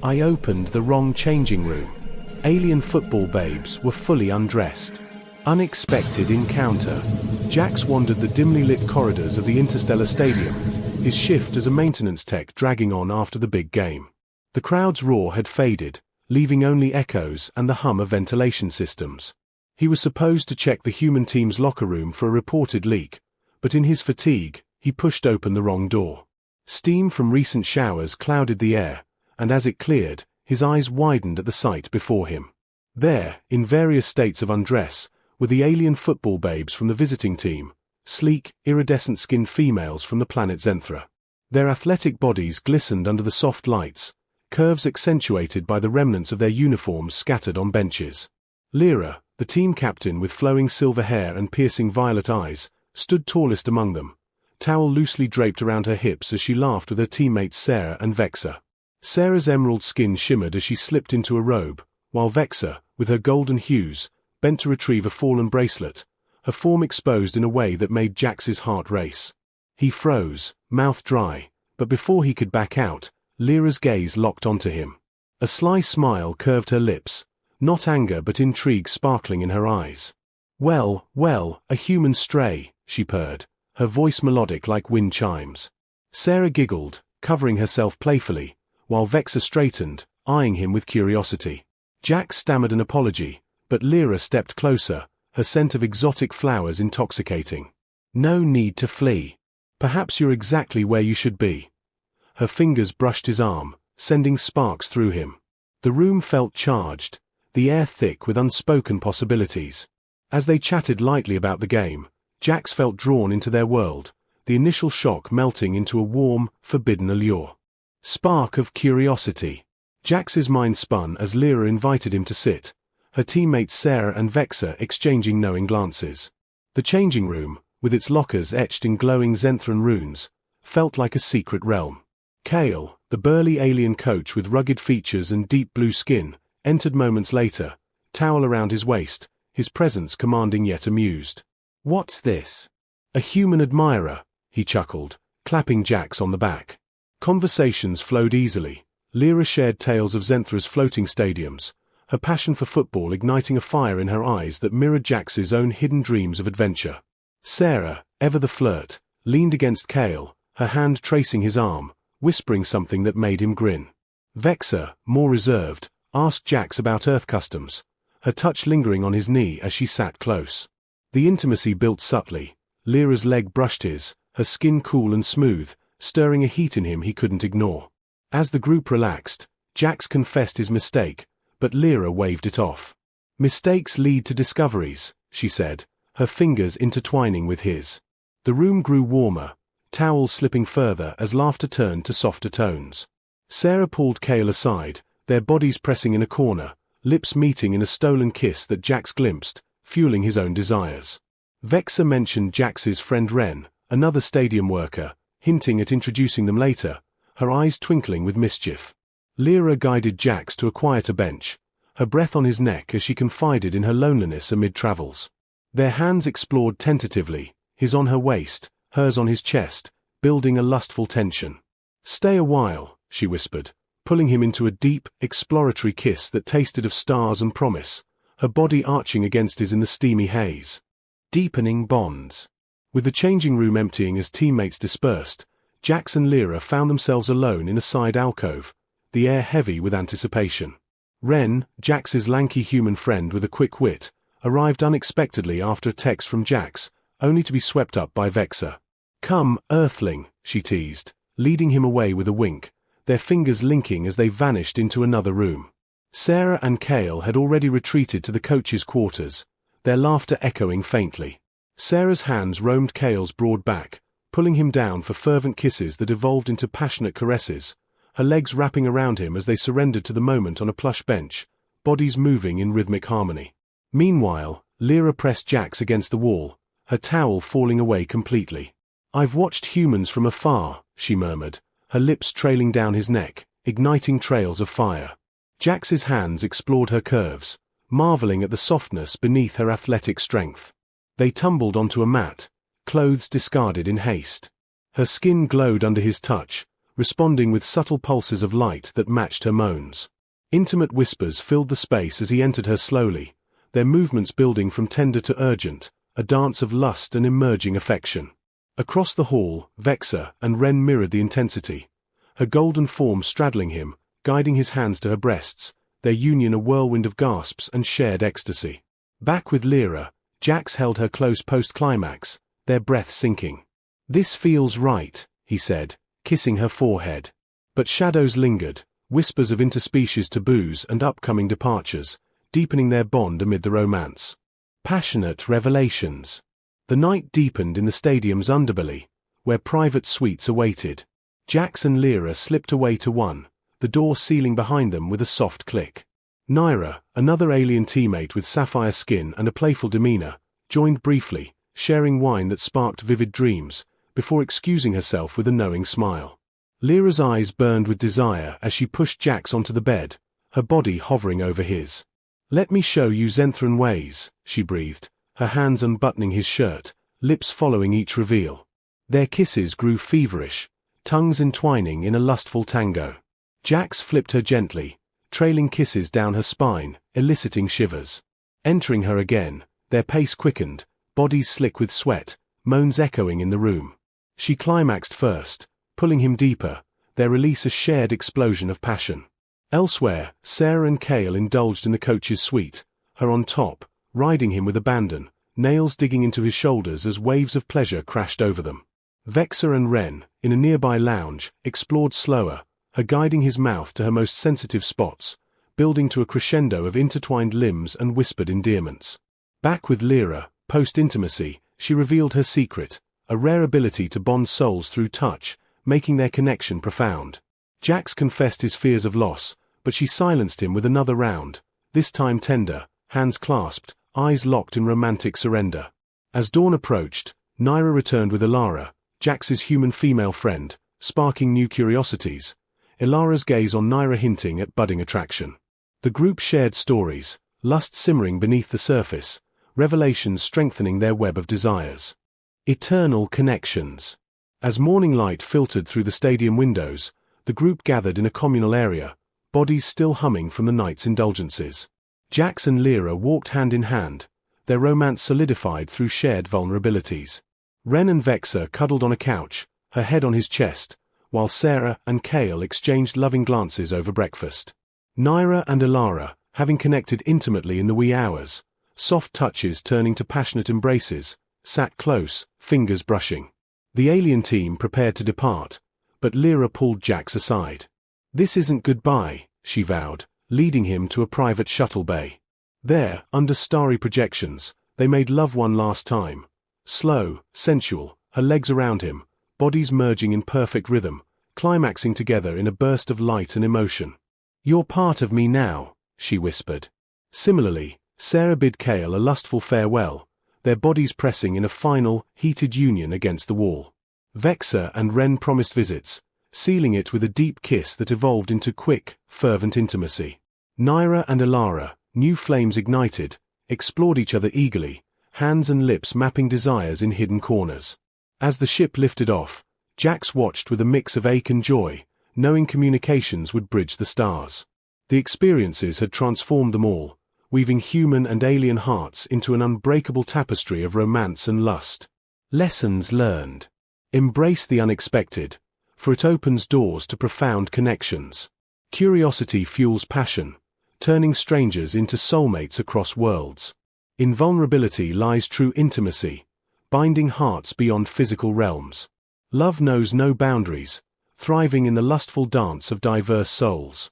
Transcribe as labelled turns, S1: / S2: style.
S1: I opened the wrong changing room. Alien football babes were fully undressed. Unexpected encounter. Jax wandered the dimly lit corridors of the Interstellar Stadium, his shift as a maintenance tech dragging on after the big game. The crowd's roar had faded, leaving only echoes and the hum of ventilation systems. He was supposed to check the human team's locker room for a reported leak, but in his fatigue, he pushed open the wrong door. Steam from recent showers clouded the air, and as it cleared, his eyes widened at the sight before him. There, in various states of undress, were the alien football babes from the visiting team, sleek, iridescent-skinned females from the planet Zenthra. Their athletic bodies glistened under the soft lights, curves accentuated by the remnants of their uniforms scattered on benches. Lyra, the team captain with flowing silver hair and piercing violet eyes, stood tallest among them, towel loosely draped around her hips as she laughed with her teammates Sarah and Vexa. Sarah's emerald skin shimmered as she slipped into a robe, while Vexa, with her golden hues, bent to retrieve a fallen bracelet, her form exposed in a way that made Jax's heart race. He froze, mouth dry, but before he could back out, Lyra's gaze locked onto him. A sly smile curved her lips, not anger but intrigue sparkling in her eyes. "Well, well, a human stray," she purred, her voice melodic like wind chimes. Sarah giggled, covering herself playfully, while Vexa straightened, eyeing him with curiosity. Jax stammered an apology, but Lyra stepped closer, her scent of exotic flowers intoxicating. "No need to flee. Perhaps you're exactly where you should be." Her fingers brushed his arm, sending sparks through him. The room felt charged, the air thick with unspoken possibilities. As they chatted lightly about the game, Jax felt drawn into their world, the initial shock melting into a warm, forbidden allure. Spark of curiosity. Jax's mind spun as Lyra invited him to sit, her teammates Sarah and Vexa exchanging knowing glances. The changing room, with its lockers etched in glowing Zenthran runes, felt like a secret realm. Kale, the burly alien coach with rugged features and deep blue skin, entered moments later, towel around his waist, his presence commanding yet amused. "What's this?" "A human admirer," he chuckled, clapping Jax on the back. Conversations flowed easily. Lyra shared tales of Zenthra's floating stadiums, her passion for football igniting a fire in her eyes that mirrored Jax's own hidden dreams of adventure. Sarah, ever the flirt, leaned against Kale, her hand tracing his arm, whispering something that made him grin. Vexa, more reserved, asked Jax about Earth customs, her touch lingering on his knee as she sat close. The intimacy built subtly. Lyra's leg brushed his, her skin cool and smooth, stirring a heat in him he couldn't ignore. As the group relaxed, Jax confessed his mistake, but Lyra waved it off. "Mistakes lead to discoveries," she said, her fingers intertwining with his. The room grew warmer, towels slipping further as laughter turned to softer tones. Sarah pulled Kale aside, their bodies pressing in a corner, lips meeting in a stolen kiss that Jax glimpsed, fueling his own desires. Vexa mentioned Jax's friend Ren, another stadium worker, hinting at introducing them later, her eyes twinkling with mischief. Lyra guided Jax to a quieter bench, her breath on his neck as she confided in her loneliness amid travels. Their hands explored tentatively, his on her waist, hers on his chest, building a lustful tension. "Stay a while," she whispered, pulling him into a deep, exploratory kiss that tasted of stars and promise, her body arching against his in the steamy haze. Deepening bonds. With the changing room emptying as teammates dispersed, Jax and Lyra found themselves alone in a side alcove, the air heavy with anticipation. Ren, Jax's lanky human friend with a quick wit, arrived unexpectedly after a text from Jax, only to be swept up by Vexa. "Come, Earthling," she teased, leading him away with a wink, their fingers linking as they vanished into another room. Sarah and Kale had already retreated to the coach's quarters, their laughter echoing faintly. Sarah's hands roamed Kale's broad back, pulling him down for fervent kisses that evolved into passionate caresses, her legs wrapping around him as they surrendered to the moment on a plush bench, bodies moving in rhythmic harmony. Meanwhile, Lyra pressed Jax against the wall, her towel falling away completely. "I've watched humans from afar," she murmured, her lips trailing down his neck, igniting trails of fire. Jax's hands explored her curves, marveling at the softness beneath her athletic strength. They tumbled onto a mat, clothes discarded in haste. Her skin glowed under his touch, responding with subtle pulses of light that matched her moans. Intimate whispers filled the space as he entered her slowly, their movements building from tender to urgent, a dance of lust and emerging affection. Across the hall, Vexa and Ren mirrored the intensity, her golden form straddling him, guiding his hands to her breasts, their union a whirlwind of gasps and shared ecstasy. Back with Lyra, Jax held her close post-climax, their breath sinking. "This feels right," he said, kissing her forehead. But shadows lingered, whispers of interspecies taboos and upcoming departures, deepening their bond amid the romance. Passionate revelations. The night deepened in the stadium's underbelly, where private suites awaited. Jax and Lyra slipped away to one, the door sealing behind them with a soft click. Naira, another alien teammate with sapphire skin and a playful demeanor, joined briefly, sharing wine that sparked vivid dreams, before excusing herself with a knowing smile. Lyra's eyes burned with desire as she pushed Jax onto the bed, her body hovering over his. "Let me show you Zenthran ways," she breathed, her hands unbuttoning his shirt, lips following each reveal. Their kisses grew feverish, tongues entwining in a lustful tango. Jax flipped her gently, trailing kisses down her spine, eliciting shivers. Entering her again, their pace quickened, bodies slick with sweat, moans echoing in the room. She climaxed first, pulling him deeper, their release a shared explosion of passion. Elsewhere, Sarah and Kale indulged in the coach's suite, her on top, riding him with abandon, nails digging into his shoulders as waves of pleasure crashed over them. Vexa and Ren, in a nearby lounge, explored slower, her guiding his mouth to her most sensitive spots, building to a crescendo of intertwined limbs and whispered endearments. Back with Lyra, post-intimacy, she revealed her secret, a rare ability to bond souls through touch, making their connection profound. Jax confessed his fears of loss, but she silenced him with another round, this time tender, hands clasped, eyes locked in romantic surrender. As dawn approached, Naira returned with Ilara, Jax's human female friend, sparking new curiosities, Ilara's gaze on Naira hinting at budding attraction. The group shared stories, lust simmering beneath the surface, revelations strengthening their web of desires. Eternal connections. As morning light filtered through the stadium windows, the group gathered in a communal area, bodies still humming from the night's indulgences. Jax and Lyra walked hand in hand, their romance solidified through shared vulnerabilities. Ren and Vexa cuddled on a couch, her head on his chest, while Sarah and Kale exchanged loving glances over breakfast. Naira and Ilara, having connected intimately in the wee hours, soft touches turning to passionate embraces, sat close, fingers brushing. The alien team prepared to depart, but Lyra pulled Jax aside. "This isn't goodbye," she vowed, leading him to a private shuttle bay. There, under starry projections, they made love one last time. Slow, sensual, her legs around him, bodies merging in perfect rhythm, climaxing together in a burst of light and emotion. "You're part of me now," she whispered. Similarly, Sarah bid Kale a lustful farewell, their bodies pressing in a final, heated union against the wall. Vexa and Ren promised visits, sealing it with a deep kiss that evolved into quick, fervent intimacy. Naira and Ilara, new flames ignited, explored each other eagerly, hands and lips mapping desires in hidden corners. As the ship lifted off, Jax watched with a mix of ache and joy, knowing communications would bridge the stars. The experiences had transformed them all, weaving human and alien hearts into an unbreakable tapestry of romance and lust. Lessons learned. Embrace the unexpected, for it opens doors to profound connections. Curiosity fuels passion, turning strangers into soulmates across worlds. In vulnerability lies true intimacy, binding hearts beyond physical realms. Love knows no boundaries, thriving in the lustful dance of diverse souls.